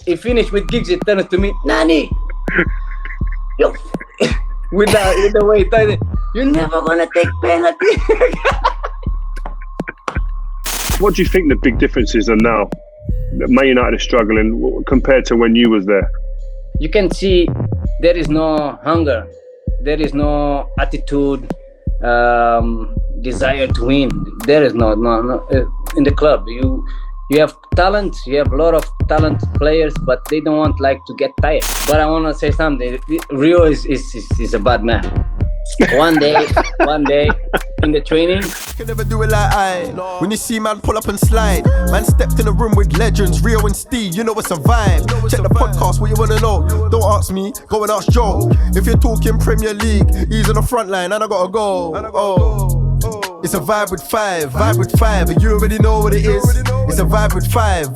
he finished with kicks. He turns to me, Nani, you with the way he turns it, you're never gonna take penalty. What do you think the big differences are now? Man United is struggling compared to when you was there. You can see there is no hunger, there is no attitude, desire to win. There is no in the club. You have talent, you have a lot of talented players, but they don't want to get tired. But I want to say something. Rio is a bad man. One day in the training, Can never do it like I. When you see man pull up and slide, man stepped in a room with legends, Rio and Steve, you know it's a vibe. Check the podcast, what you wanna know? Don't ask me, go and ask Joe. If you're talking Premier League, he's on the front line and I gotta go. It's a vibe with five, and you already know what it is. It's a vibe with five,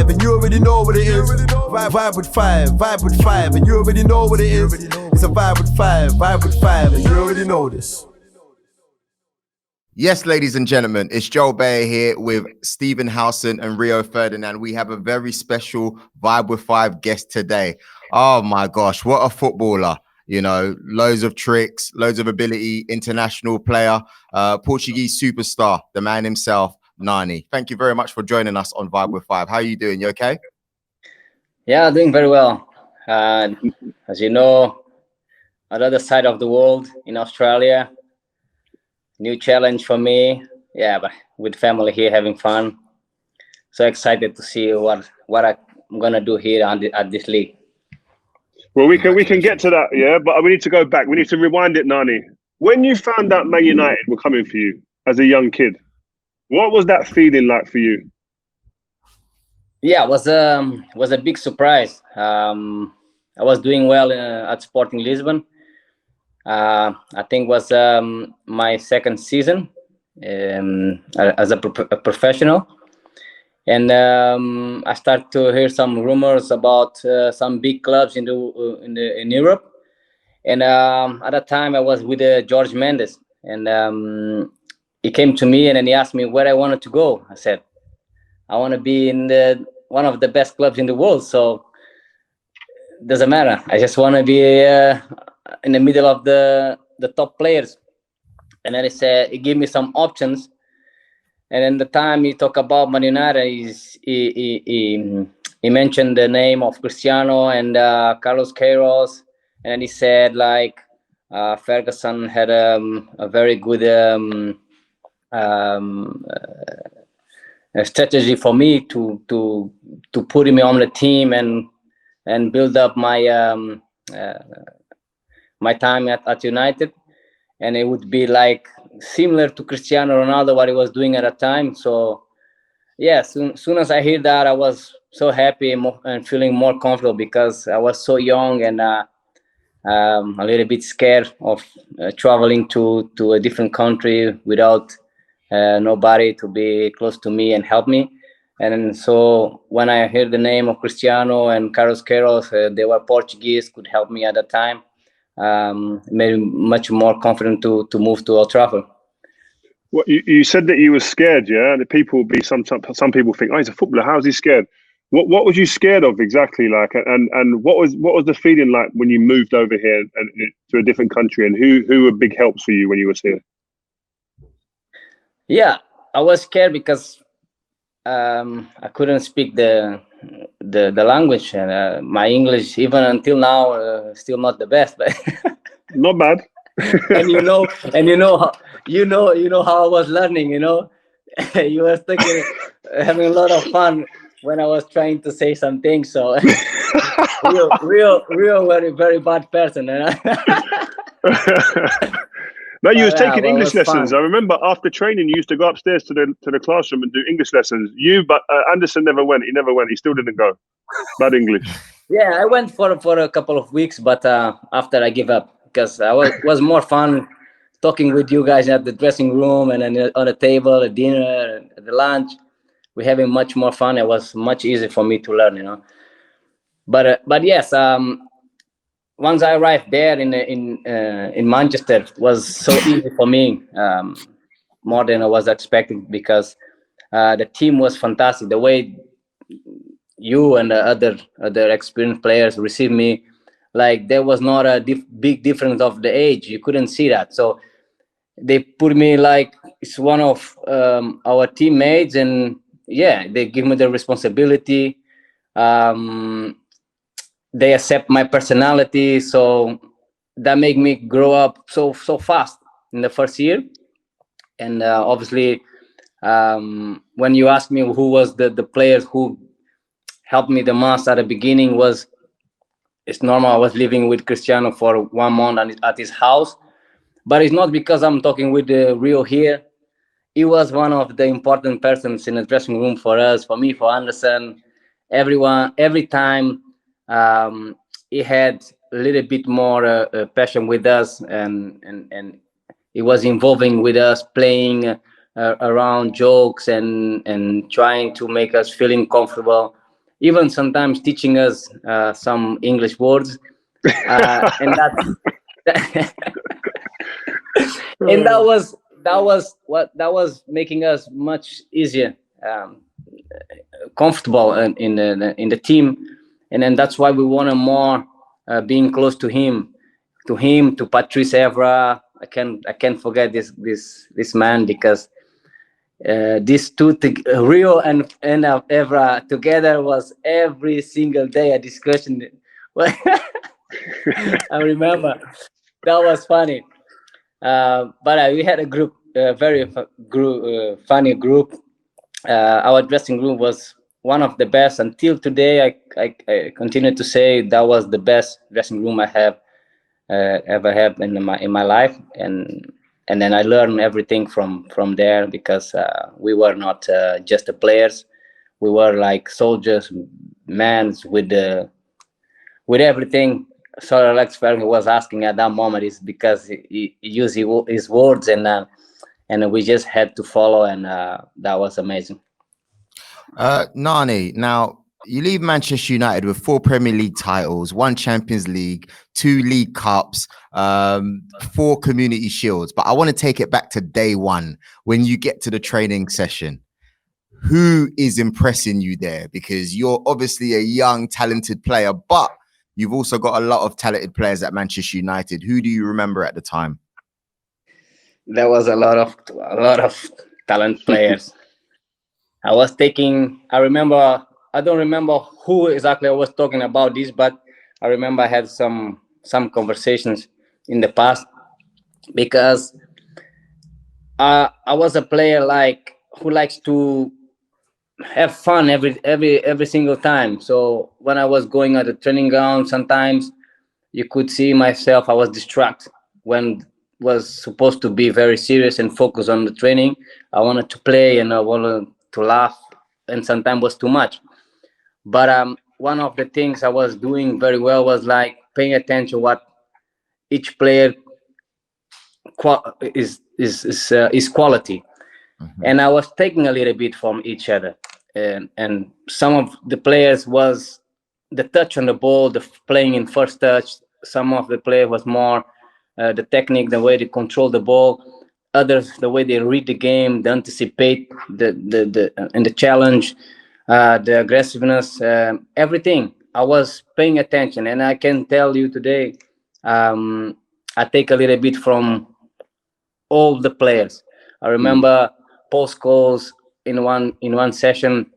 and you already know what it is. Vibe with five, and you already know what it is. It's a vibe with five, and you already know this. Yes, ladies and gentlemen, it's Joel Beya here with Stephen Howson and Rio Ferdinand. We have a very special Vibe with Five guest today. Oh my gosh, what a footballer. You know, loads of tricks, loads of ability, international player, Portuguese superstar, the man himself, Nani. Thank you very much for joining us on Vibe with Five. How are you doing? You okay? yeah, doing very well. As you know, on the other side of the world in Australia, new challenge for me. Yeah, but with family here having fun. So excited to see what I'm gonna do here at this league. Well, we can get to that, yeah. But we need to go back. We need to rewind it, Nani. When you found out Man United were coming for you as a young kid, what was that feeling like for you? Yeah, it was a big surprise. I was doing well at Sporting Lisbon. I think was my second season as a professional, and I started to hear some rumors about some big clubs in Europe. And at that time, I was with George Mendes, and he came to me and then he asked me where I wanted to go. I said, I want to be in one of the best clubs in the world. So doesn't matter. I just want to be in the middle of the top players. And then he gave me some options. And in the time he talked about Man United, he mentioned the name of Cristiano and Carlos Queiroz. And then he said Ferguson had a very good strategy for me to put me on the team and build up my my time at United, and it would be similar to Cristiano Ronaldo what he was doing at a time. So yeah, soon as I hear that, I was so happy and feeling more comfortable because I was so young and a little bit scared of traveling to a different country without nobody to be close to me and help me. And so when I heard the name of Cristiano and Carlos Queiroz, they were Portuguese, could help me at that time. Made me much more confident to move to Old Trafford. Well, you said that you were scared, yeah? The people would be some people think, oh, he's a footballer. How's he scared? What was you scared of exactly? And what was the feeling like when you moved over here and to a different country? And who were big helps for you when you was here? Yeah, I was scared because I couldn't speak the language, and my English even until now still not the best, but not bad. and you know how I was learning. You were having a lot of fun when I was trying to say some things. So real very, very bad person. No, you was taking English lessons. Fun. I remember after training, you used to go upstairs to the classroom and do English lessons. But Anderson never went. He never went. He still didn't go. Bad English. Yeah, I went for a couple of weeks, but after I give up because it was more fun talking with you guys at the dressing room and then on the table, at dinner, at the lunch. We're having much more fun. It was much easier for me to learn, But yes. Once I arrived there in Manchester, it was so easy for me, more than I was expecting, because the team was fantastic. The way you and the other experienced players receive me, like there was not a big difference of the age. You couldn't see that. So they put me like it's one of our teammates, and yeah, they give me the responsibility. Um, they accept my personality, so that made me grow up so fast in the first year. And obviously, when you ask me who was the players who helped me the most at the beginning, was it's normal. I was living with Cristiano for 1 month at his house, but it's not because I'm talking with the Rio here. He was one of the important persons in the dressing room for us, for me, for Anderson, everyone. Every time he had a little bit more passion with us, and he was involving with us, playing around jokes and trying to make us feeling comfortable, even sometimes teaching us some English words, and that and that was making us much easier, um, comfortable in the team. And then that's why we wanted more, being close to Patrice Evra. I can't forget this man, because these two Rio and Evra together was every single day a discussion. I remember that was funny. But we had a group, funny group. Our dressing room was one of the best until today. I continue to say that was the best dressing room I have ever had in my life, and then I learned everything from there, because we were not just the players. We were like soldiers, men with everything. Sir Alex Ferguson was asking at that moment, is because he used his words, and we just had to follow, and that was amazing. Nani, now you leave Manchester United with 4 Premier League titles, 1 Champions League, 2 League Cups, 4 Community Shields. But I want to take it back to day one when you get to the training session. Who is impressing you there? Because you're obviously a young, talented player, but you've also got a lot of talented players at Manchester United. Who do you remember at the time? There was a lot of talent players. I remember, I don't remember who exactly I was talking about this, but I remember I had some conversations in the past, because I was a player like who likes to have fun every single time. So when I was going at the training ground, sometimes you could see myself, I was distracted when was supposed to be very serious and focus on the training. I wanted to play and I wanted to laugh, and sometimes was too much. But one of the things I was doing very well was like paying attention what each player is quality, and I was taking a little bit from each other. And some of the players was the touch on the ball, the playing in first touch. Some of the player was more the technique, the way they control the ball. Others, the way they read the game, they anticipate and the challenge, the aggressiveness, everything. I was paying attention, and I can tell you today, I take a little bit from all the players. I remember Paul Scholes in one session.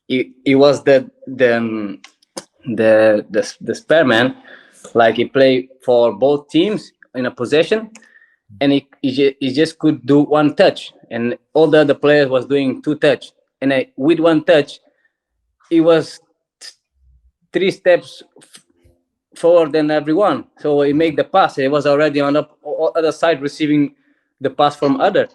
He was the spare man, like he played for both teams in a possession, and he just could do one touch, and all the other players was doing 2 touch, and with 1 touch, he was 3 steps forward than everyone. So he made the pass. He was already on the other side receiving the pass from other.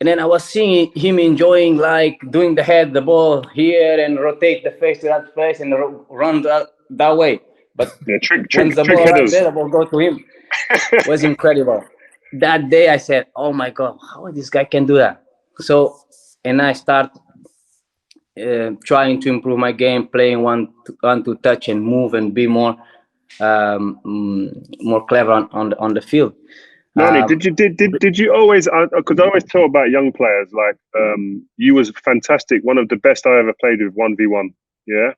And then I was seeing him enjoying, like doing the ball here and rotate the face to that place and run that way. But Yeah, trick once the ball right headers. there, the ball go to him. It was incredible. That day I said, oh my God, how this guy can do that? So, and I start trying to improve my game, playing one to touch and move and be more clever on the field. Nani, did you always? Because I always tell about young players, like you was fantastic, one of the best I ever played with 1v1. Yeah,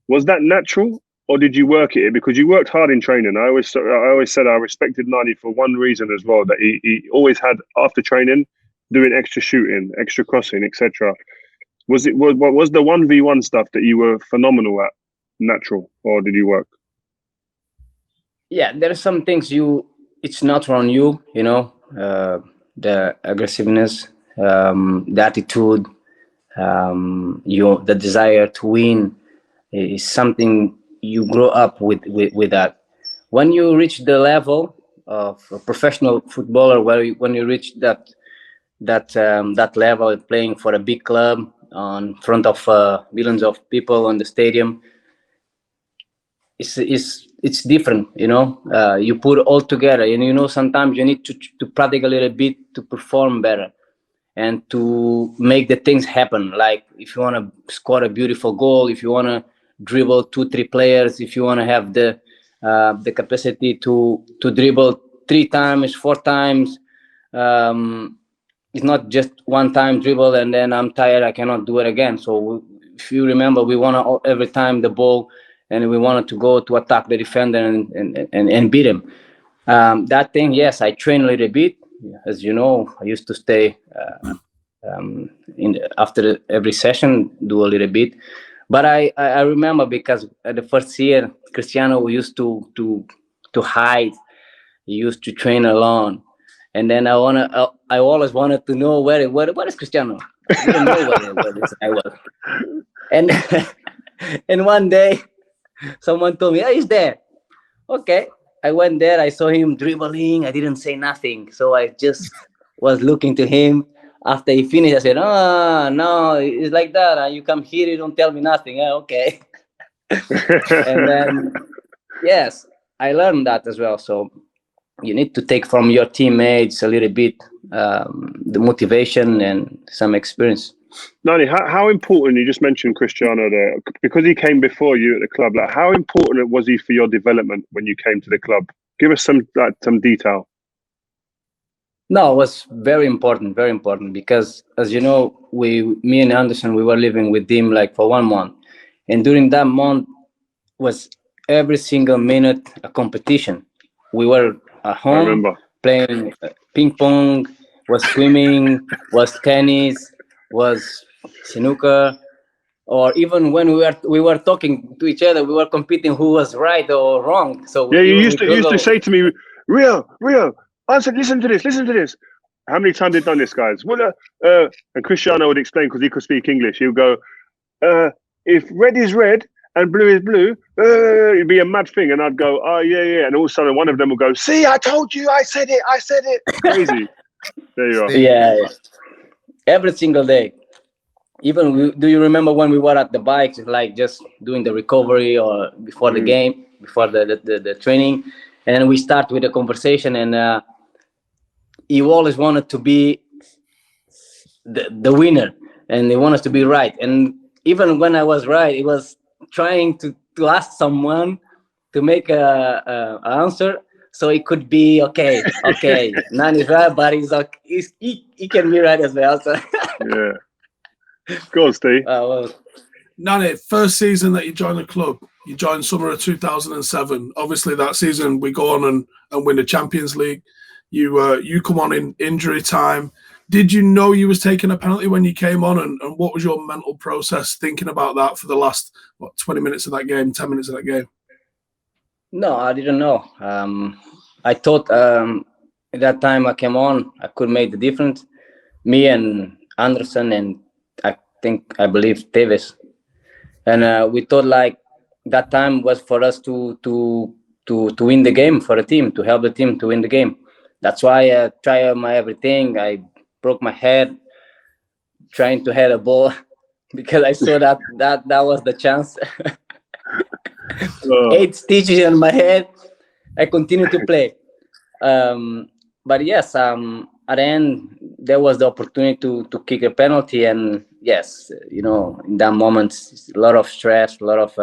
was that natural, or did you work it? Because you worked hard in training. I always said I respected Nani for one reason as well, that he always had, after training, doing extra shooting, extra crossing, etc. Was the 1v1 stuff that you were phenomenal at natural, or did you work? Yeah, there are some things it's not on you, the aggressiveness, the attitude, the desire to win is something you grow up with that. When you reach the level of a professional footballer, when you reach that level, playing for a big club on front of millions of people on the stadium, it's different. You put all together, and sometimes you need to practice a little bit to perform better and to make the things happen. Like if you want to score a beautiful goal, if you want to dribble 2-3 players, if you want to have the capacity to dribble 3 times, 4 times, it's not just one time dribble and then I'm tired, I cannot do it again. So if you remember, we want to every time the ball, and we wanted to go to attack the defender and beat him. That thing, yes, I train a little bit. As you know, I used to stay after every session, do a little bit. But I remember, because the first year, Cristiano used to hide. He used to train alone. And then I always wanted to know where is Cristiano. I didn't know where this guy was. And and one day, someone told me, "Oh, he's there." Okay, I went there. I saw him dribbling. I didn't say nothing, so I just was looking to him. After he finished, I said, "Oh no, it's like that. You come here, you don't tell me nothing." Okay. And then, yes, I learned that as well. So you need to take from your teammates a little bit, the motivation and some experience. Nani, how important, you just mentioned Cristiano there, because he came before you at the club, like how important was he for your development when you came to the club? Give us some detail. No, it was very important, because, as you know, me and Anderson, we were living with him like for 1 month. And during that month was every single minute a competition. We were at home playing ping pong, was swimming, was tennis, was snooker, or even when we were talking to each other, we were competing who was right or wrong. So yeah, you used to say to me, Rio, answer, listen to this. How many times they've done this, guys? Well, and Cristiano would explain, because he could speak English. He would go, if red is red and blue is blue, it'd be a mad thing. And I'd go, oh, yeah. And all of a sudden, one of them would go, see, I told you, I said it. Crazy. There you are. Yeah. Every single day. Even, do you remember when we were at the bikes, like just doing the recovery or before the game, before the training, and we start with a conversation, and he always wanted to be the winner, and he wanted to be right. And even when I was right, he was trying to ask someone to make a answer, so it could be okay. Nani's right, but he can be right as well. So. Yeah. Go on, Steve. Nani, first season that you joined the club, you joined summer of 2007. Obviously, that season we go on and win the Champions League. You come on in injury time. Did you know you was taking a penalty when you came on, and what was your mental process thinking about that for the last 20 minutes of that game, 10 minutes of that game? No, I didn't know. I thought at that time I came on, I could make the difference. Me and Anderson and I believe Tevez, and we thought like that time was for us to win the game, for the team, to help the team to win the game. That's why I tried my everything. I broke my head trying to head a ball because I saw that was the chance. 8 stitches in my head. I continued to play, but yes, at the end there was the opportunity to kick a penalty, and yes, in that moment, a lot of stress, a lot of.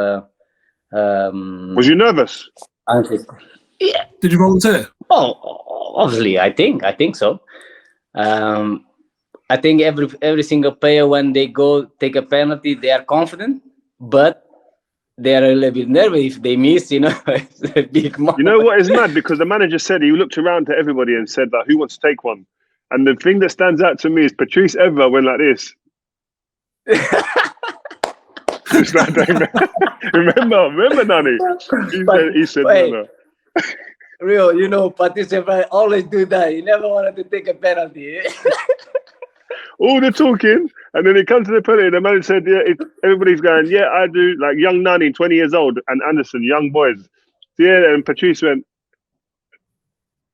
Was you nervous? Yeah. Did you volunteer? Oh, obviously, I think so. I think every single player, when they go take a penalty, they are confident, but they are a little bit nervous if they miss, it's a big moment. You know what is mad? Because the manager said, he looked around to everybody and said, like, who wants to take one? And the thing that stands out to me is Patrice Evra went like this. remember, Nani? He said, no. Rio, Patrice Evra always do that. He never wanted to take a penalty. All the talking, and then it comes to the penalty. The manager said, "Yeah." Everybody's going, "Yeah, I do." Like young Nani, 20 years old, and Anderson, young boys. Yeah, and Patrice went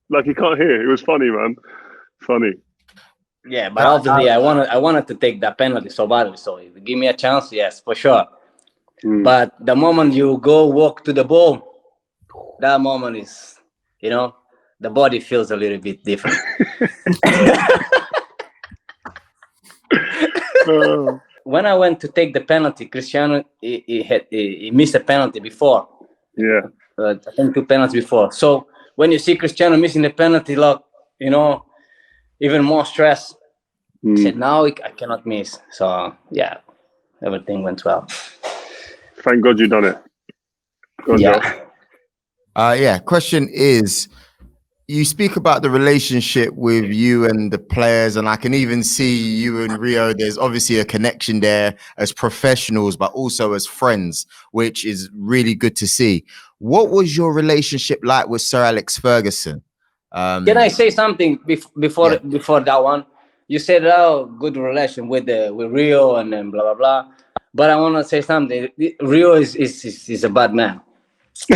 like he can't hear. It was funny, man. Funny. Yeah, but obviously, I wanted to take that penalty so badly. So if you give me a chance, yes, for sure. But the moment you go walk to the ball, that moment is, the body feels a little bit different. When I went to take the penalty, Cristiano he missed a penalty before. Yeah, I think 2 penalties before. So when you see Cristiano missing the penalty, like even more stress. I said, now I cannot miss. So yeah, everything went well. Thank God you done it. Yeah. Question is, you speak about the relationship with you and the players, and I can even see you and Rio. There's obviously a connection there as professionals, but also as friends, which is really good to see. What was your relationship like with Sir Alex Ferguson? Can I say something before that one? You said, good relation with Rio and then blah, blah, blah. But I want to say something. Rio is a bad man.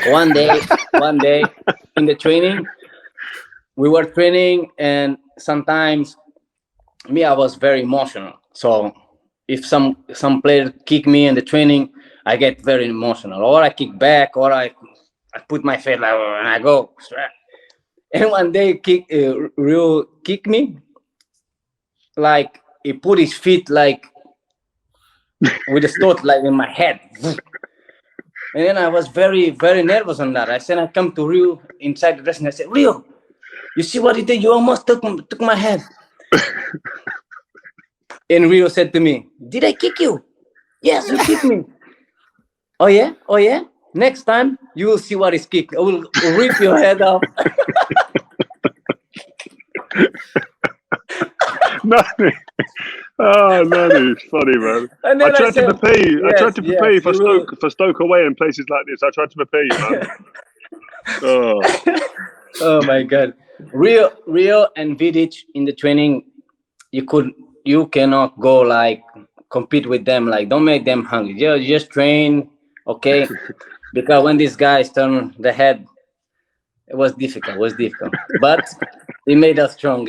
One day in the training, we were training, and sometimes I was very emotional. So if some player kick me in the training, I get very emotional, or I kick back, or I put my face like, and I go straight. And one day Rio kicked me, like he put his feet like with a stot like in my head. And then I was very, very nervous on that. I said, I come to Rio inside the dressing. I said, Rio, you see what he did? You almost took my head. And Rio said to me, did I kick you? Yes, you kicked me. Oh yeah? Next time, you will see what is kick. I will rip your head off. Nani. Oh, Nani, it's funny, man. I tried to prepare you. I tried to prepare you for Stoke away in places like this. I tried to prepare you, man. Oh my God. Rio and Vidic in the training, you cannot go like compete with them. Like, don't make them hungry. Just train, okay? Because when these guys turn the head, it was difficult. But he made us strong.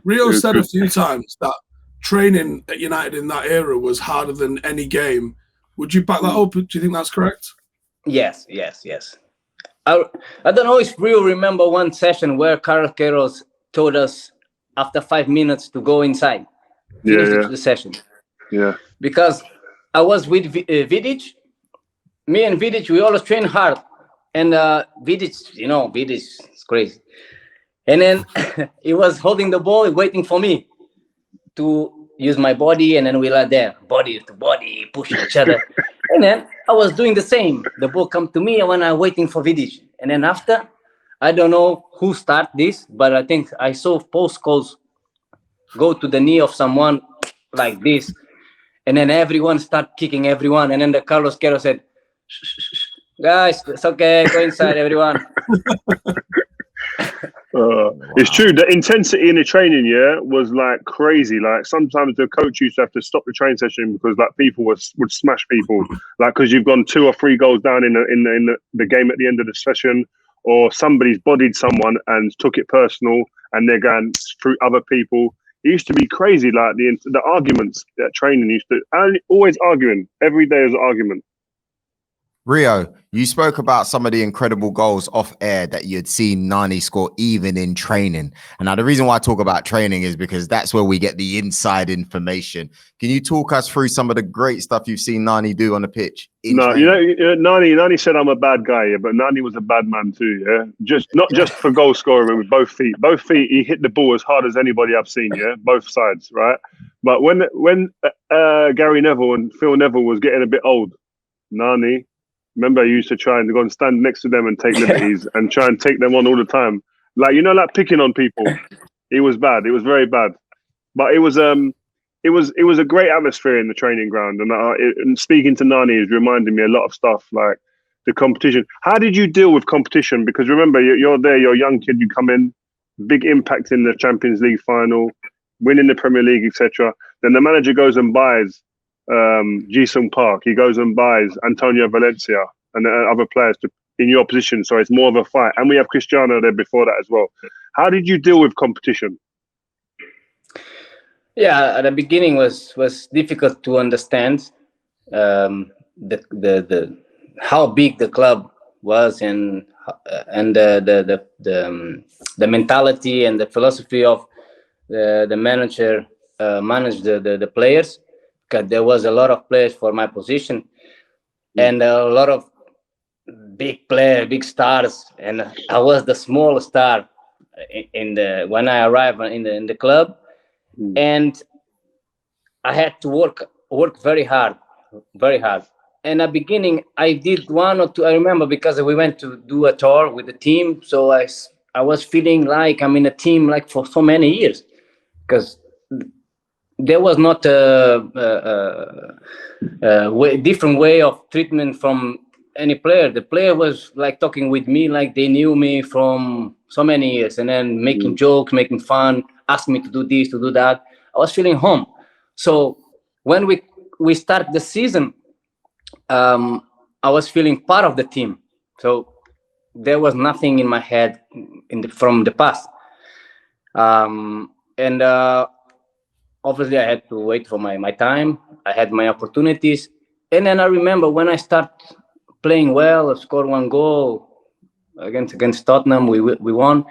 Rio said a few times that training at United in that era was harder than any game. Would you back that up? Do you think that's correct? Yes. I don't know if Rio remember one session where Carlos Queiroz told us after 5 minutes to go inside. Finish the session. Yeah. Because I was with Vidic. Me and Vidic, we always train hard. And Vidic is crazy. And then he was holding the ball, waiting for me to use my body, and then we like there, body to body, push each other. And then I was doing the same. The ball come to me, and when I'm waiting for Vidic. And then after, I don't know who started this, but I think I saw Paul Scholes go to the knee of someone like this, and then everyone start kicking everyone. And then the Carlos Queiroz said, shh, guys, it's okay, go inside, everyone. It's true. The intensity in the training, was like crazy. Like sometimes the coach used to have to stop the training session because like people would smash people, like because you've gone 2 or 3 goals down in the game at the end of the session, or somebody's bodied someone and took it personal, and they're going through other people. It used to be crazy. Like the arguments at training used to always arguing. Every day is an argument. Rio, you spoke about some of the incredible goals off air that you had seen Nani score even in training. And now the reason why I talk about training is because that's where we get the inside information. Can you talk us through some of the great stuff you've seen Nani do on the pitch? Nani said I'm a bad guy, but Nani was a bad man too, Not just for goal scoring with both feet. Both feet, he hit the ball as hard as anybody I've seen, both sides, right? But when Gary Neville and Phil Neville was getting a bit old, Nani. Remember, I used to try and go and stand next to them and take liberties and try and take them on all the time. Like, you know, like picking on people. It was bad. It was very bad. But it was a great atmosphere in the training ground. And speaking to Nani is reminding me a lot of stuff, like the competition. How did you deal with competition? Because remember, you're there, you're a young kid, you come in, big impact in the Champions League final, winning the Premier League, etc. Then the manager goes and buys Ji-sung Park. He goes and buys Antonio Valencia and other players in your position. So it's more of a fight. And we have Cristiano there before that as well. How did you deal with competition? Yeah, at the beginning was difficult to understand the how big the club was and the mentality and the philosophy of the manager managed the players, because there was a lot of players for my position and a lot of big players, big stars, and I was the small star when I arrived in the club. And I had to work very hard. And at the beginning, I did 1 or 2. I remember because we went to do a tour with the team, so I was feeling like I'm in a team like for so many years, because there was not a different way of treatment from any player. The player was like talking with me like they knew me from so many years, and then making jokes, making fun, asking me to do this, to do that. I was feeling home. So when we start the season, I was feeling part of the team. So there was nothing in my head from the past. And obviously I had to wait for my time. I had my opportunities. And then I remember when I start playing well, I scored 1 goal against Tottenham. We won.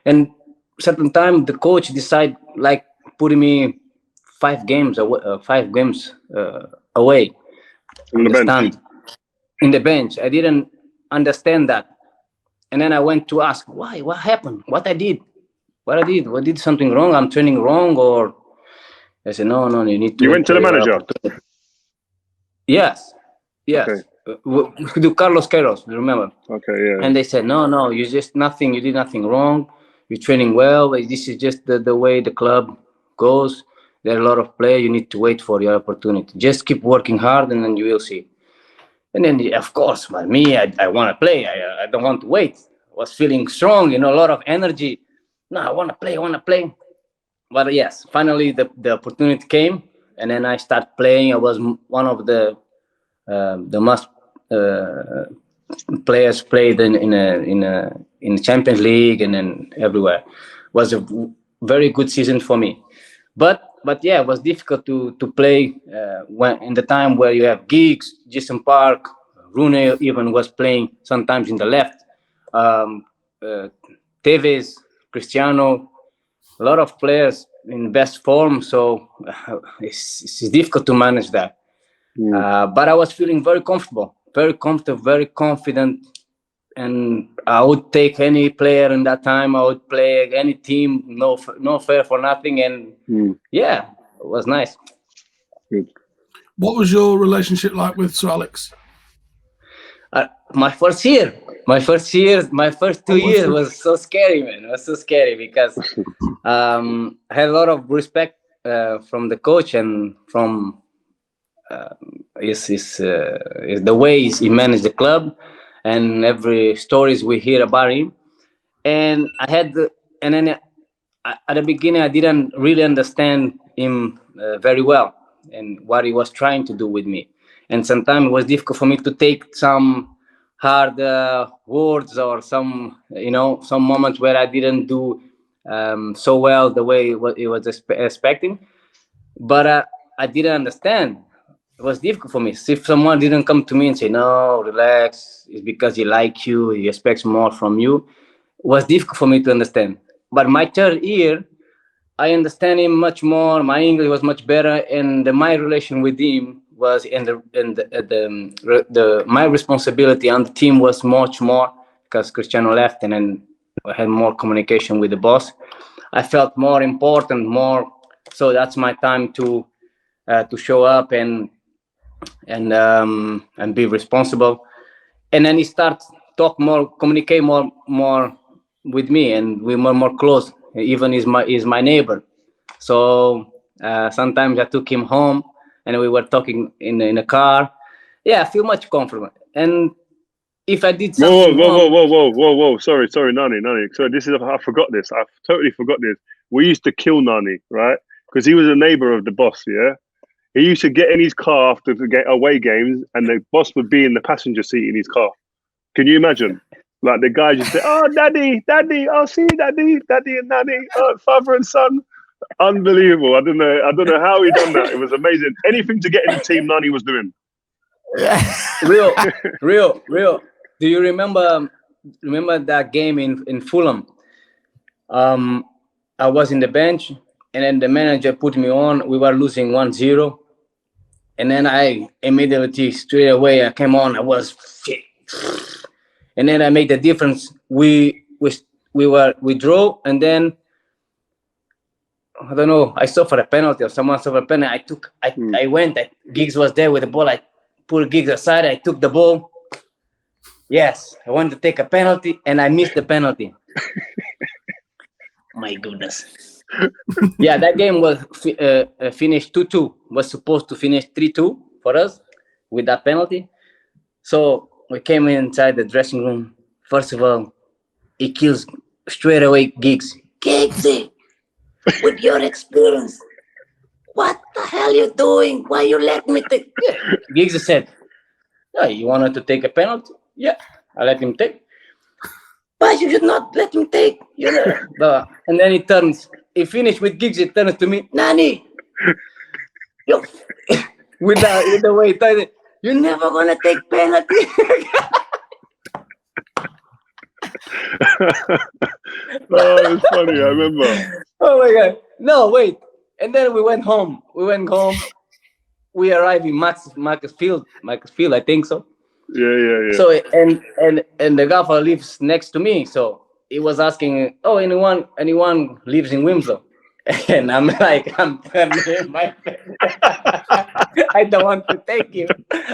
And certain time the coach decided like putting me 5 games away, away on the bench. In the bench. I didn't understand that. And then I went to ask, why? What happened? What I did? What did something wrong? I'm training wrong? Or I said, no, you need to. You went to the manager? Yes. Okay. Do Carlos Queiroz, remember? Okay, yeah. And they said, no, you did nothing wrong. You're training well. This is just the way the club goes. There are a lot of players. You need to wait for your opportunity. Just keep working hard, and then you will see. And then, of course, by me, I want to play. I don't want to wait. I was feeling strong, a lot of energy. No, I want to play. But yes, finally the opportunity came, and then I started playing. I was one of the most players played in the Champions League and then everywhere. It was a very good season for me. But yeah, it was difficult to play when in the time where you have Giggs, Ji-sung Park, Rooney even was playing sometimes in the left. Tevez, Cristiano, a lot of players in best form, so it's difficult to manage that. But I was feeling very comfortable, very confident, and I would take any player in that time. I would play any team, no fair for nothing, and yeah, it was nice. Good. What was your relationship like with Sir Alex? My first 2 years was so scary, man. It was so scary because I had a lot of respect from the coach and from the ways he managed the club and every stories we hear about him. And at the beginning, I didn't really understand him very well and what he was trying to do with me. And sometimes it was difficult for me to take some hard words or some moments where I didn't do so well the way he was expecting. But I didn't understand. It was difficult for me. If someone didn't come to me and say, no, relax, it's because he likes you, he expects more from you, it was difficult for me to understand. But my 3rd year, I understand him much more. My English was much better, and my relation with him was, my responsibility on the team was much more because Cristiano left, and then I had more communication with the boss. I felt more important, so that's my time to show up and and be responsible. And then he starts talk more, communicate more with me, and we're more close. Even is my neighbor. So sometimes I took him home, and we were talking in a car. Yeah, I feel much comfortable. And if I did something wrong, whoa. Sorry, Nani. So this is, I forgot this. I totally forgot this. We used to kill Nani, right? Because he was a neighbor of the boss, yeah? He used to get in his car after the away games, and the boss would be in the passenger seat in his car. Can you imagine? Like the guy just say, "Oh, daddy, I'll see you, daddy and nanny, father and son." Unbelievable. I don't know how he done that. It was amazing. Anything to get in the team, Nani was doing. Rio. Do you remember that game in Fulham? I was in the bench, and then the manager put me on. We were losing 1-0. And then I immediately, straight away, I came on. I was fit. And then I made the difference. We draw, and then I don't know. I suffered a penalty, or someone suffered a penalty. I went. Giggs was there with the ball. I pulled Giggs aside. I took the ball. Yes, I wanted to take a penalty, and I missed the penalty. My goodness. Yeah, that game was finished 2-2. Was supposed to finish 3-2 for us with that penalty. So we came inside the dressing room. First of all, he kills straight away Giggs. Giggsy, with your experience, what the hell you doing? Why you let me take? Giggs said, "Yeah, you wanted to take a penalty? Yeah, I let him take. But you should not let him take. You know." And then he finished with Giggs. He turns to me, "Nani, you," with the way he said it, "you're never gonna take penalty." Oh, it's funny. I remember. Oh my God! No, wait. And then we went home. We arrived in Marcus Field, I think so. Yeah. So and the gaffer lives next to me. So he was asking, "Oh, anyone lives in Winslow?" And I'm like, my friend. I don't want to take you.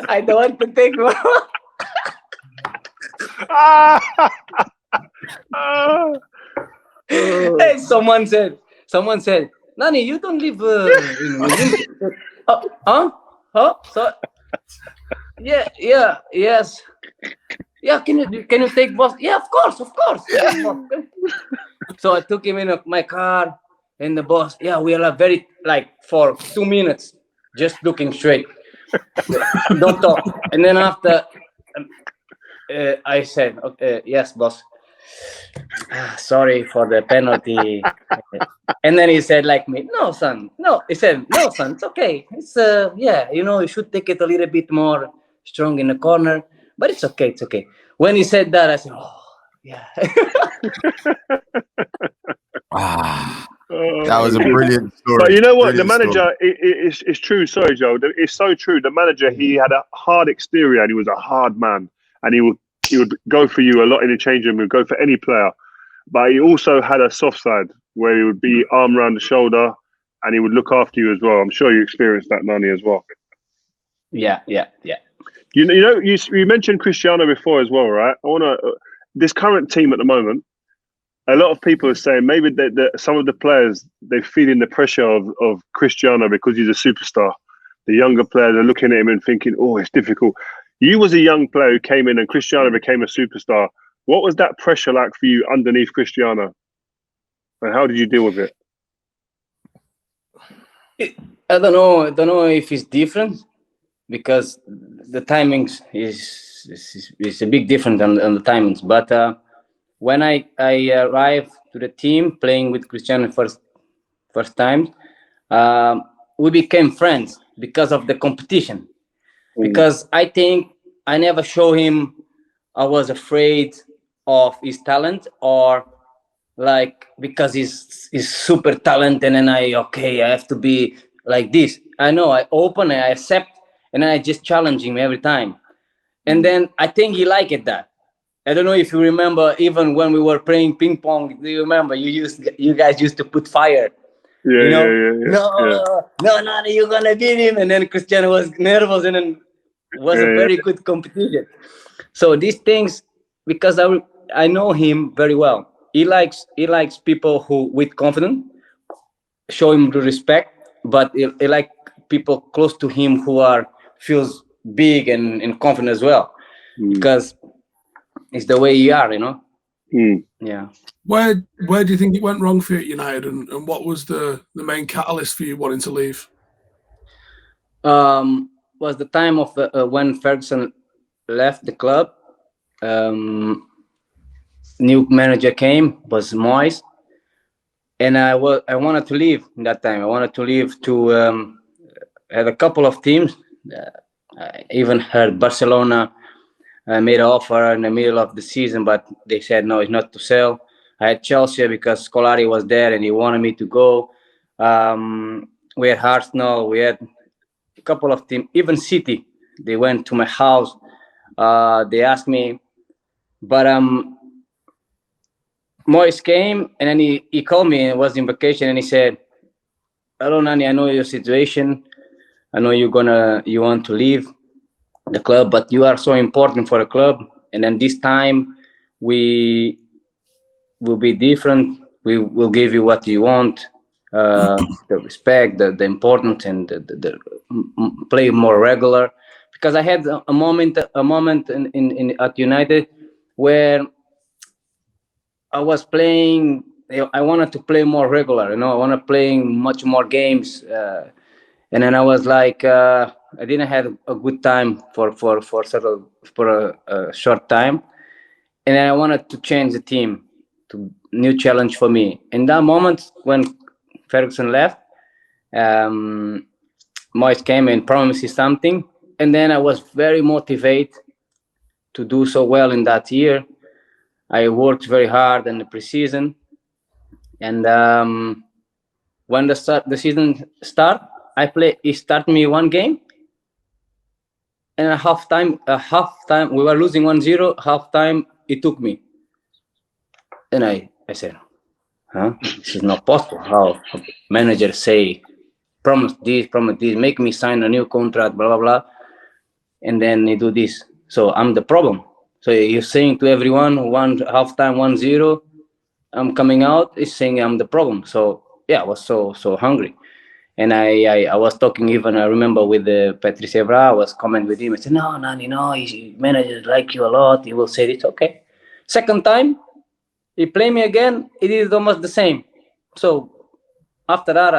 I don't want to take you. Hey, someone said, "Nani, you don't live in Winslow." Huh? So yes. Yeah, can you take boss? Yeah, of course. Yeah. So I took him in my car, and the boss. Yeah, we are very for 2 minutes, just looking straight, don't talk. And then after, I said, "Okay, yes, boss. Sorry for the penalty." And then he said, like me, "No, son. No." He said, "No, son. It's okay. It's you should take it a little bit more strong in the corner, but it's okay. It's okay." When he said that, I said, "Oh, yeah." That was a brilliant story. But you know what? The manager, it's true. Sorry, Joe. It's so true. The manager, he had a hard exterior and he was a hard man. And he would go for you a lot in the change room. He would go for any player. But he also had a soft side where he would be arm around the shoulder and he would look after you as well. I'm sure you experienced that, Nani, as well. Yeah. You mentioned Cristiano before as well, right? This current team at the moment, a lot of people are saying maybe that some of the players, they're feeling the pressure of Cristiano because he's a superstar. The younger players are looking at him and thinking, "Oh, it's difficult." You was a young player who came in and Cristiano became a superstar. What was that pressure like for you underneath Cristiano? And how did you deal with it? I don't know if it's different, because the timings is a big difference on the timings. But when I arrived to the team playing with Cristiano first time, we became friends because of the competition. Because I think I never show him I was afraid of his talent, or because he's super talented and I have to be like this. I know, I open, I accept, and I just challenge him every time. And then I think he liked that. I don't know if you remember, even when we were playing ping pong, do you remember you guys used to put fire Yeah, you know, yeah. no, Nani, you're gonna beat him. And then Cristiano was nervous, and then was a very good competition. So these things, because I know him very well. He likes people who with confidence, show him the respect, but he like people close to him who are feels big and confident as well, because it's the way you are, you know. Yeah. Where do you think it went wrong for you at United, and what was the main catalyst for you wanting to leave? Was the time of when Ferguson left the club. New manager came, was Moyes, and I wanted to leave that time. I wanted to leave to had a couple of teams. I even heard Barcelona made an offer in the middle of the season, but they said no, it's not to sell. I had Chelsea because Scolari was there and he wanted me to go. We had Arsenal, we had a couple of teams, even City. They went to my house. They asked me, but Moyes came and then he called me and was in vacation and he said, "Hello, Nani, I know your situation. I know you want to leave the club, but you are so important for the club. And then this time we will be different. We will give you what you want, the respect, the importance, and the play more regular." Because I had a moment in at United where I was playing. I wanted to play more regular. You know, I wanted playing much more games. And then I was like, I didn't have a good time for a short time, and then I wanted to change the team to new challenge for me. In that moment when Ferguson left, Moyes came and promised me something, and then I was very motivated to do so well in that year. I worked very hard in the preseason, and when the season start, he start me one game, and at halftime we were losing 1-0. Halftime he took me, and I said, "Huh? This is not possible. How manager say promise this, make me sign a new contract, blah blah blah, and then he do this. So I'm the problem. So you're saying to everyone, halftime 1-0, I'm coming out. He's saying I'm the problem. So yeah, I was so hungry." And I was talking, even I remember with Patrice Evra, I was commenting with him. I said, "No, Nani, no, his managers like you a lot. He will say it's okay." Second time, he played me again. He did almost the same. So after that,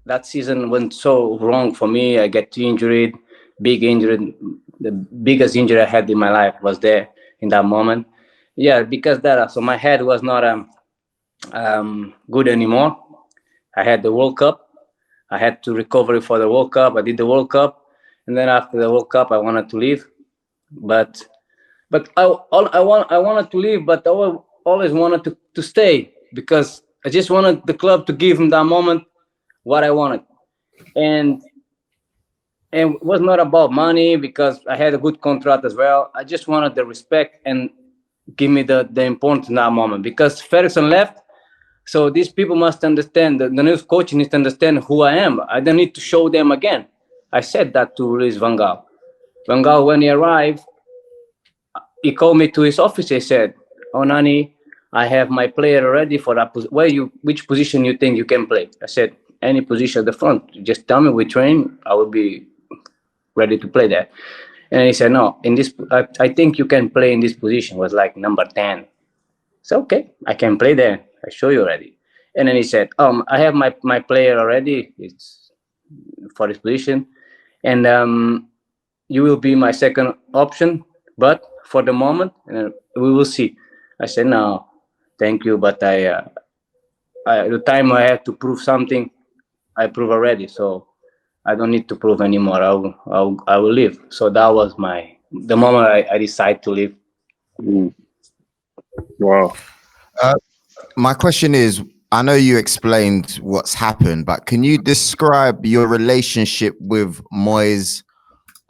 that season went so wrong for me. I get injured, big injury. The biggest injury I had in my life was there in that moment. Yeah, because that. So my head was not good anymore. I had the World Cup. I had to recover for the World Cup. I did the World Cup, and then after the World Cup, I wanted to leave. But I wanted to leave, but I always wanted to stay, because I just wanted the club to give him that moment what I wanted, and it was not about money, because I had a good contract as well. I just wanted the respect and give me the importance in that moment, because Ferguson left. So these people must understand, the new coach needs to understand who I am. I don't need to show them again. I said that to Luis Van Gaal. Van Gaal, when he arrived, he called me to his office. He said, "Oh, Nani, I have my player ready for that. Which position you think you can play?" I said, "Any position at the front. Just tell me, we train. I will be ready to play there." And he said, "No, in this, I think you can play in this position." It was like number 10. So okay, I can play there. I show you already. And then he said, "I have my player already. It's for this position, and you will be my second option. But for the moment, we will see." I said, "No, thank you, but the time I have to prove something, I prove already. So I don't need to prove anymore. I will leave." So that was the moment I decided to leave. Wow. My question is, I know you explained what's happened, but can you describe your relationship with Moyes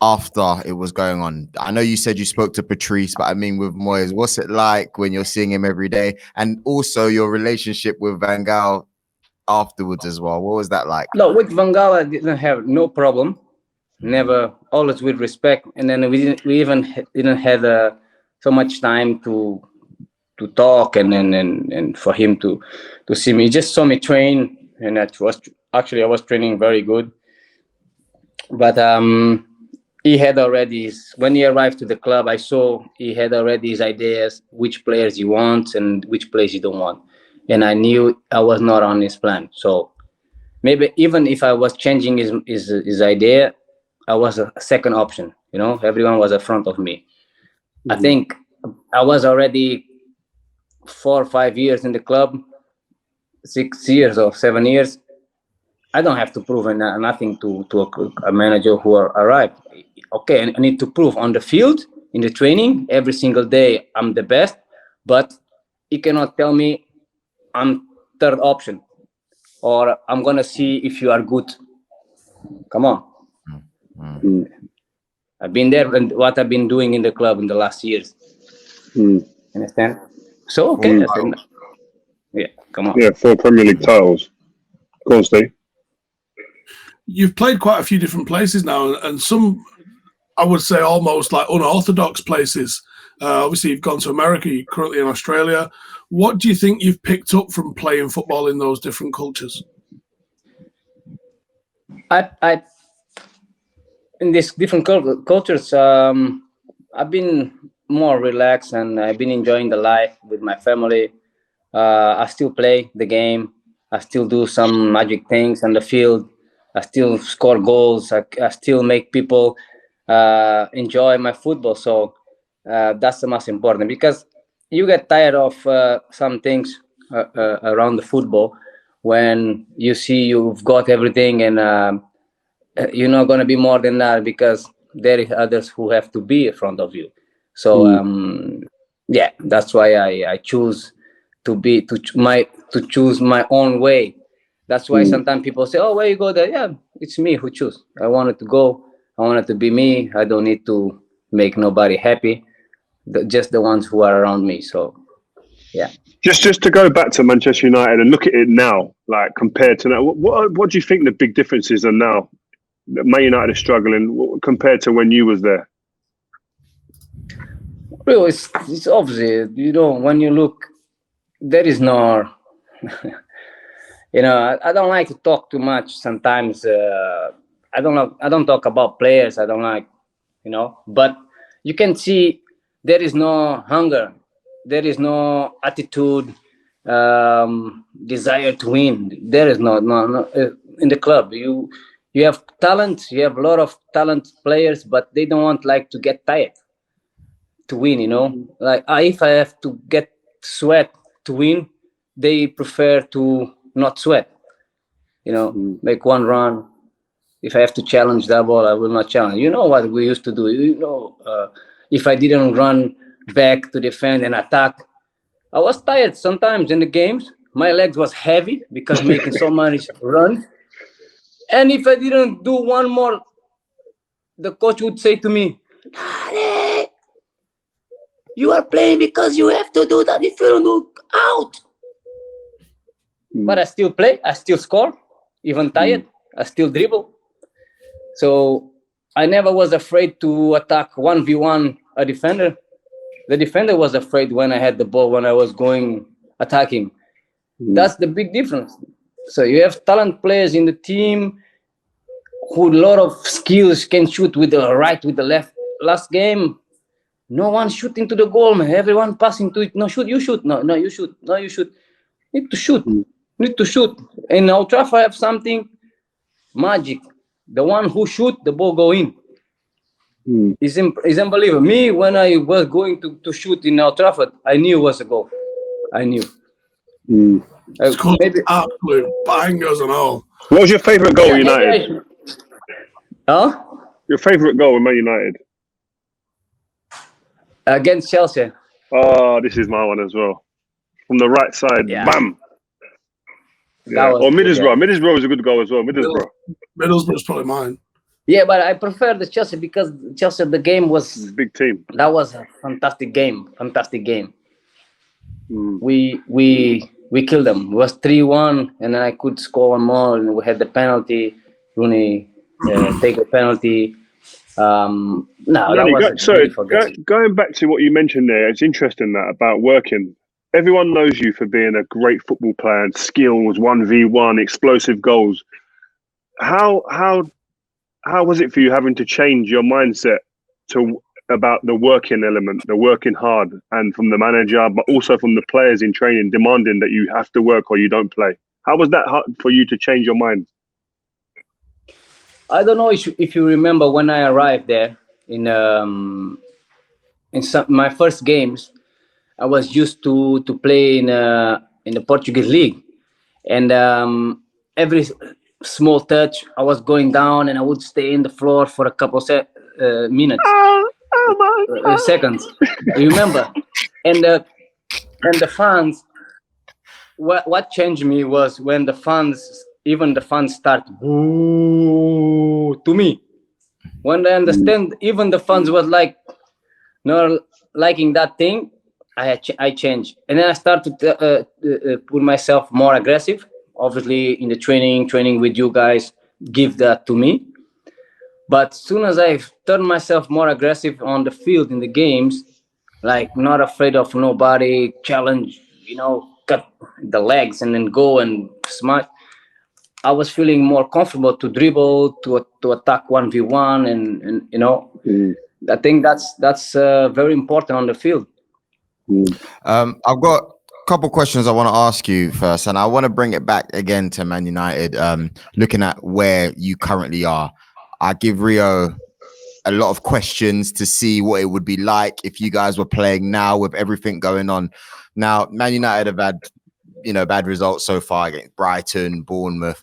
after it was going on? I know you said you spoke to Patrice, but I mean with Moyes, what's it like when you're seeing him every day? And also your relationship with Van Gaal afterwards as well? What was that like? No, with Van Gaal, I didn't have no problem. Never, always with respect. And then we didn't have so much time to talk and for him to see me. He just saw me train, and I was training very good. But he had already, when he arrived to the club, I saw he had already his ideas, which players he wants and which players he don't want. And I knew I was not on his plan. So maybe even if I was changing his idea, I was a second option. Everyone was in front of me. I think I was already 4 or 5 years in the club, 6 years or 7 years. I don't have to prove nothing to a manager who arrived. Okay, I need to prove on the field, in the training, every single day I'm the best, but he cannot tell me I'm third option or I'm going to see if you are good. Come on. I've been there and what I've been doing in the club in the last years. Understand? So, okay. Yeah, come on. Yeah, 4 Premier League titles. Go on, Steve. You've played quite a few different places now, and some, I would say, almost like unorthodox places. Obviously, you've gone to America, you're currently in Australia. What do you think you've picked up from playing football in those different cultures? I in these different cultures, I've been more relaxed and I've been enjoying the life with my family. I still play the game. I still do some magic things on the field. I still score goals. I still make people enjoy my football. So that's the most important, because you get tired of some things around the football when you see you've got everything and you're not going to be more than that, because there is others who have to be in front of you. So yeah, that's why I choose to choose my own way. That's why sometimes people say, "Oh, where you go there?" Yeah, it's me who choose. I wanted to go. I wanted to be me. I don't need to make nobody happy. Just the ones who are around me. So, yeah. Just to go back to Manchester United and look at it now, like compared to now, what do you think the big differences are now? Man United is struggling compared to when you was there. Well, it's obvious. When you look, there is no. I don't like to talk too much sometimes. I don't talk about players. I don't like, but you can see there is no hunger. There is no attitude, desire to win. There is no in the club. You have talent. You have a lot of talent players, but they don't want to get tired to win. Like if I have to get sweat to win, they prefer to not sweat. Make one run. If I have to challenge that ball, I will not challenge. You know what we used to do. If I didn't run back to defend and attack, I was tired sometimes in the games. My legs was heavy because making so much runs. And if I didn't do one more, the coach would say to me, "You are playing because you have to do that. If you don't do, out." But I still play. I still score. Even tired, I still dribble. So I never was afraid to attack 1v1 a defender. The defender was afraid when I had the ball, when I was going attacking. That's the big difference. So you have talent players in the team who a lot of skills, can shoot with the right, with the left. Last game, no one shooting to the goal, man. Everyone passing to it. No, shoot, you shoot. No, you shoot. No, you shoot. Need to shoot. Need to shoot. In Old Trafford, I have something magic. The one who shoot, the ball go in. It's unbelievable. Me, when I was going to shoot in Old Trafford, I knew it was a goal. I knew. It's called absolute bangers and all. What was your favourite goal, United? Huh? Your favourite goal in Man United? Against Chelsea. Oh, this is my one as well. From the right side, bam. Yeah. Or Middlesbrough. Middlesbrough was a good goal as well. Middlesbrough's probably mine. Yeah, but I prefer the Chelsea because Chelsea, the game was big team. That was a fantastic game. We we killed them. It was 3-1, and then I could score one more, and we had the penalty. Rooney take the penalty. No, that Nani, was really forgettable. going back to what you mentioned there, it's interesting that about working. Everyone knows you for being a great football player and skills, 1v1, explosive goals. How was it for you having to change your mindset to about the working element, the working hard, and from the manager, but also from the players in training demanding that you have to work or you don't play? How was that hard for you to change your mind? I don't know if you remember when I arrived there in my first games. I was used to play in the Portuguese league, and every small touch, I was going down and I would stay in the floor for a couple minutes, seconds. You remember? And the fans. What changed me was when even the fans start boo to me. When I understand, even the fans was like not liking that thing. I changed, and then I started to put myself more aggressive. Obviously, in the training with you guys, give that to me. But as soon as I turned myself more aggressive on the field in the games, like not afraid of nobody, challenge, cut the legs and then go and smash. I was feeling more comfortable to dribble, to attack 1v1, and I think that's very important on the field. I've got a couple questions I want to ask you first, and I want to bring it back again to Man United. Looking at where you currently are, I give Rio a lot of questions to see what it would be like if you guys were playing now with everything going on. Now, Man United have had, bad results so far against Brighton, Bournemouth.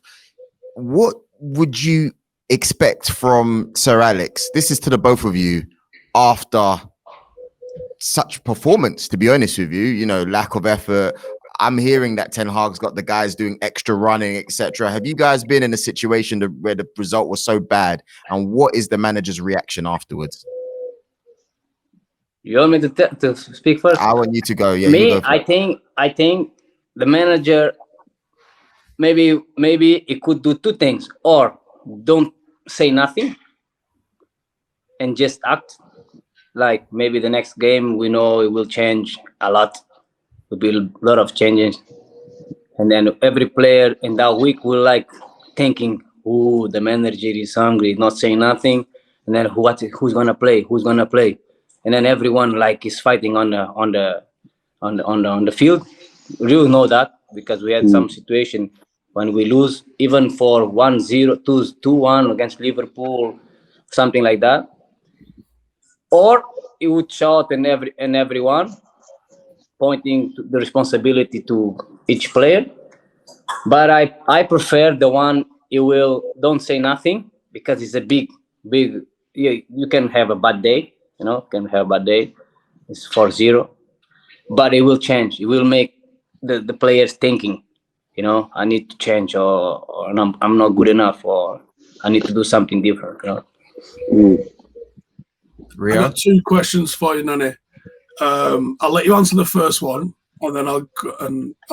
What would you expect from Sir Alex? This is to the both of you after such performance, to be honest with you, lack of effort. I'm hearing that Ten Hag's got the guys doing extra running, etc. Have you guys been in a situation where the result was so bad? And what is the manager's reaction afterwards? You want me to speak first? I want you to go. Yeah, me, you go I think the manager maybe it could do two things: or don't say nothing and just act. Like maybe the next game, we know it will change a lot. Will be a lot of changes, and then every player in that week will like thinking, "Oh, the manager is hungry, not saying nothing," and then who's gonna play? Who's gonna play? And then everyone like is fighting on the field. We really know that because we had some situation when we lose even for 1-0, 2-1 against Liverpool, something like that. Or it would shout and everyone pointing to the responsibility to each player. But I prefer the one you will don't say nothing, because it's a big you can have a bad day, it's 4-0, but it will change. It will make the players thinking, I need to change, or I'm not good enough, or I need to do something different. I got two questions for you, Nani. I'll let you answer the first one, and then I'll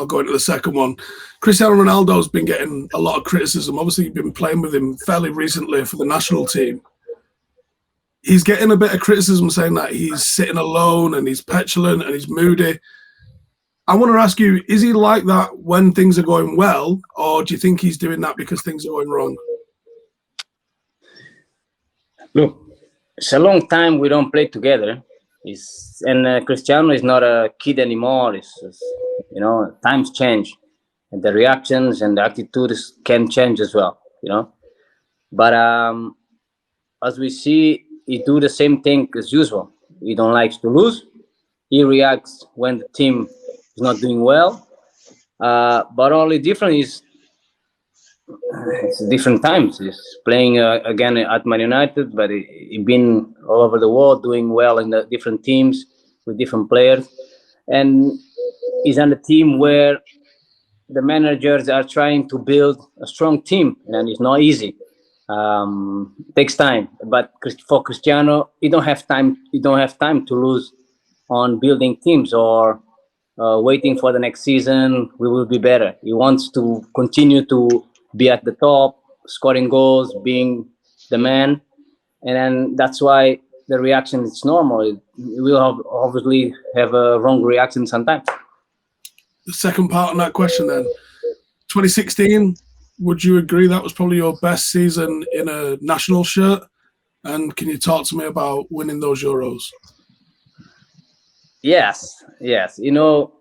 go into the second one. Cristiano Ronaldo's been getting a lot of criticism. Obviously, you've been playing with him fairly recently for the national team. He's getting a bit of criticism saying that he's sitting alone and he's petulant and he's moody. I want to ask you, is he like that when things are going well, or do you think he's doing that because things are going wrong? Look, it's a long time we don't play together. Cristiano is not a kid anymore. It's just, times change, and the reactions and the attitudes can change as well. But as we see, he do the same thing as usual. He don't like to lose. He reacts when the team is not doing well. But only different is it's different times. He's playing again at Man United, but he's been all over the world doing well in the different teams with different players. And he's on a team where the managers are trying to build a strong team, and it's not easy. Takes time. But for Cristiano, you don't have time. You don't have time to lose on building teams or waiting for the next season. We will be better. He wants to continue to be at the top, scoring goals, being the man, and then that's why the reaction is normal. We will obviously have a wrong reaction sometimes. The second part on that question then, 2016, would you agree that was probably your best season in a national shirt? And can you talk to me about winning those Euros? Yes. You know,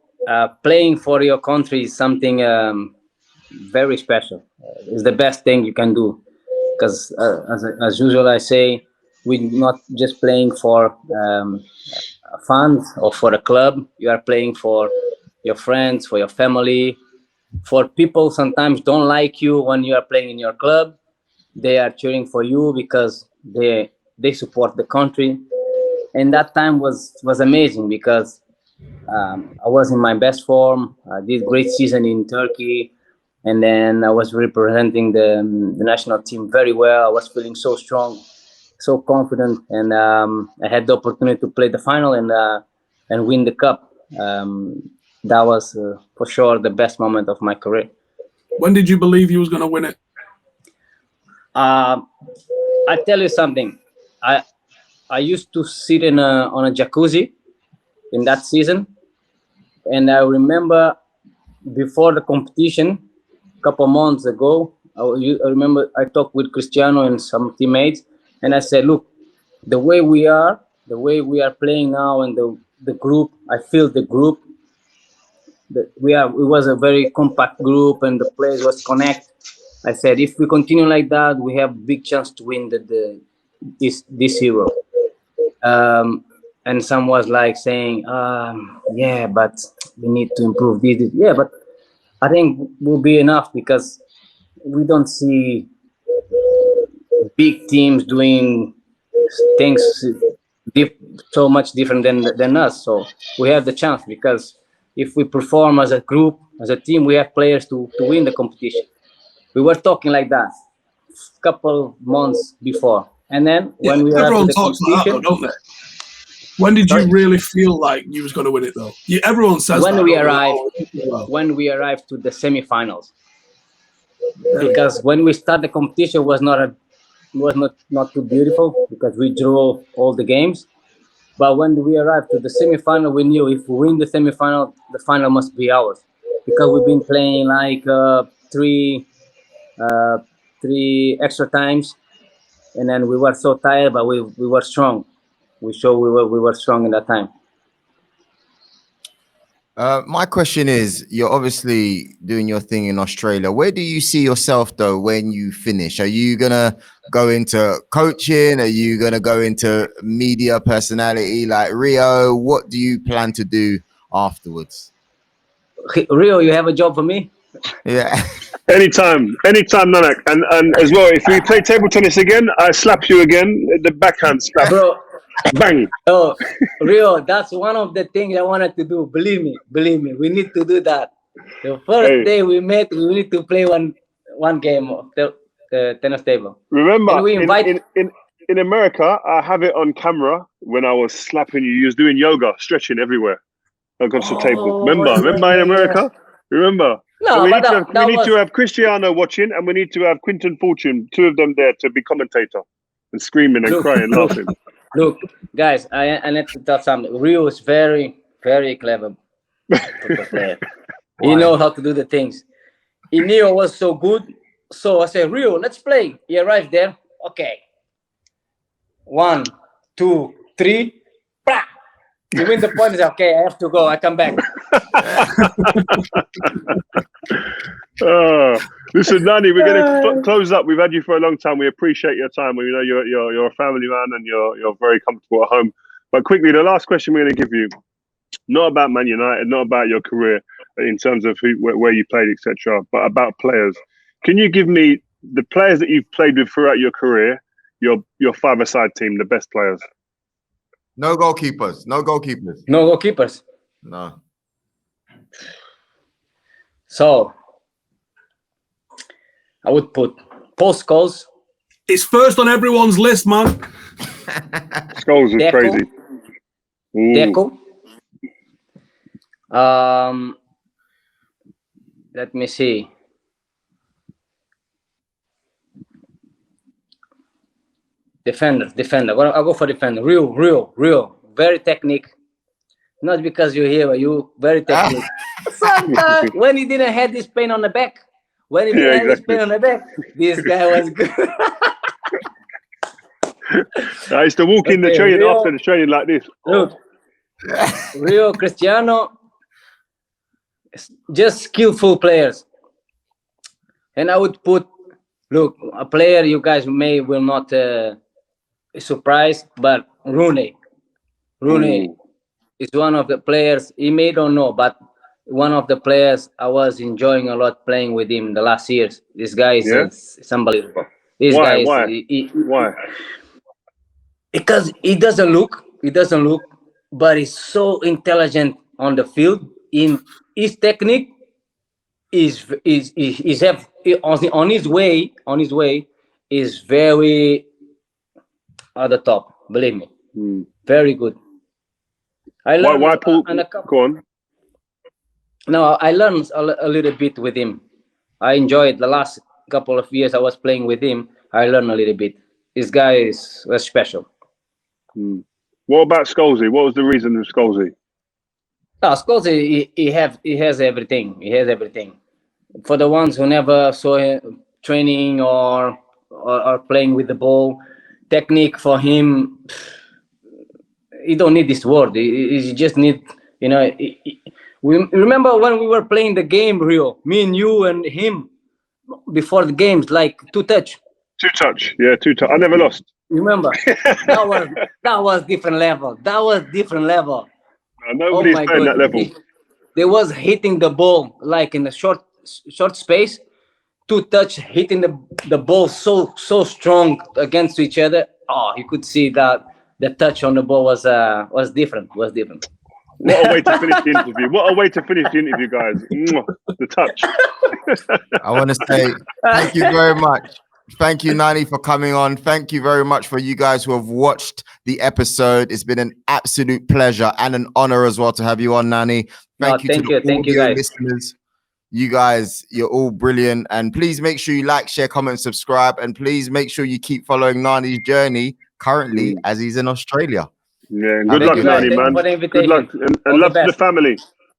playing for your country is something very special. It's the best thing you can do, because as usual I say, we're not just playing for fun or for a club. You are playing for your friends, for your family, for people sometimes don't like you when you are playing in your club. They are cheering for you because they support the country. And that time was amazing because I was in my best form. I did great season in Turkey, and then I was representing the national team very well. I was feeling so strong, so confident, and I had the opportunity to play the final and win the cup. That was for sure the best moment of my career. When did you believe you was going to win it? I tell you something. I used to sit on a jacuzzi in that season, and I remember before the competition, a couple months ago, I remember I talked with Cristiano and some teammates, and I said, "Look, the way we are playing now, and the group. I feel the group. It was a very compact group, and the players was connect. I said, if we continue like that, we have big chance to win this Euro." And some was like saying, "Yeah, but we need to improve this." Yeah, but I think will be enough because we don't see big teams doing things so much different than us. So we have the chance because if we perform as a group, as a team, we have players to win the competition. We were talking like that a couple months before. And then when we everyone arrived to the talks like that, though, don't they? When did you really feel like you was going to win it, though? Everyone says when that. When we arrived to the semifinals, because when we start the competition was not too beautiful because we drew all the games. But when we arrived to the semifinal, we knew if we win the semifinal, the final must be ours because we've been playing like three extra times, and then we were so tired, but we were strong. We showed we were strong in that time. My question is, you're obviously doing your thing in Australia. Where do you see yourself, though, when you finish? Are you going to go into coaching? Are you going to go into media personality like Rio? What do you plan to do afterwards? Rio, you have a job for me? Yeah. Anytime, Nanak. And as well, if we play table tennis again, I slap you again. The backhand slap. Bro. Bang. Oh, Rio, that's one of the things I wanted to do. Believe me, we need to do that. The first day we met, we need to play one game of the tennis table. Remember, we invite in America, I have it on camera when I was slapping you. You was doing yoga, stretching everywhere against the table. Remember in America? Remember? No, so we need to have Cristiano watching, and we need to have Quinton Fortune, two of them there to be commentator and screaming and crying, laughing. Look, guys, I need to tell something. Rio is very, very clever player. He knows how to do the things. Inio was so good. So I said, Rio, let's play. He arrived there. Okay. 1, 2, 3. Bah! You win the point. Okay, I have to go. I come back. Listen, Nani, we're going to close up. We've had you for a long time. We appreciate your time. We know you're a family man and you're very comfortable at home. But quickly, the last question we're going to give you, not about Man United, not about your career in terms of where you played, etc., but about players. Can you give me the players that you've played with throughout your career, your five-a-side team, the best players? No goalkeepers. No goalkeepers. No goalkeepers. No. So I would put Paul Scholes. It's first on everyone's list, man. Scholes is crazy. Deco. Let me see. Defender. Well, I'll go for defender. Real. Very technique. Not because you're here, but you very technique. Sometimes when he didn't have this pain on the back, this guy was good. I used to walk in the training after the training like this. Look, Rio, Cristiano, just skillful players. And I would put, look, a player you guys will not surprise, but Rooney is one of the players. He may don't know, but one of the players I was enjoying a lot playing with him the last years. This guy is it's unbelievable. Why? Because he doesn't look, but he's so intelligent on the field. In his technique is on his way is very at the top. Believe me, very good. I learned. Why Paul? Go on. No, I learned a little bit with him. I enjoyed the last couple of years I was playing with him. I learned a little bit. This guy was special. What about Scholesy? What was the reason of Scholesy? No, Scholesy, he has everything. He has everything. For the ones who never saw him training or playing with the ball, technique for him, he don't need this word. He just need, we remember when we were playing the game, Rio, me and you and him, before the games, like two touch. I never lost. Remember? that was different level. Nobody's playing that level. They was hitting the ball like in a short space, two touch, hitting the ball so strong against each other. Oh, you could see that the touch on the ball was different. What a way to finish the interview. Guys. The touch. I want to say thank you very much. Thank you, Nani, for coming on. Thank you very much for you guys who have watched the episode. It's been an absolute pleasure and an honor as well to have you on, Nani. Thank you, guys. Listeners. You guys, you're all brilliant. And please make sure you like, share, comment, subscribe. And please make sure you keep following Nani's journey currently as he's in Australia. Yeah, good luck, Nani, man. Good luck and love to the family.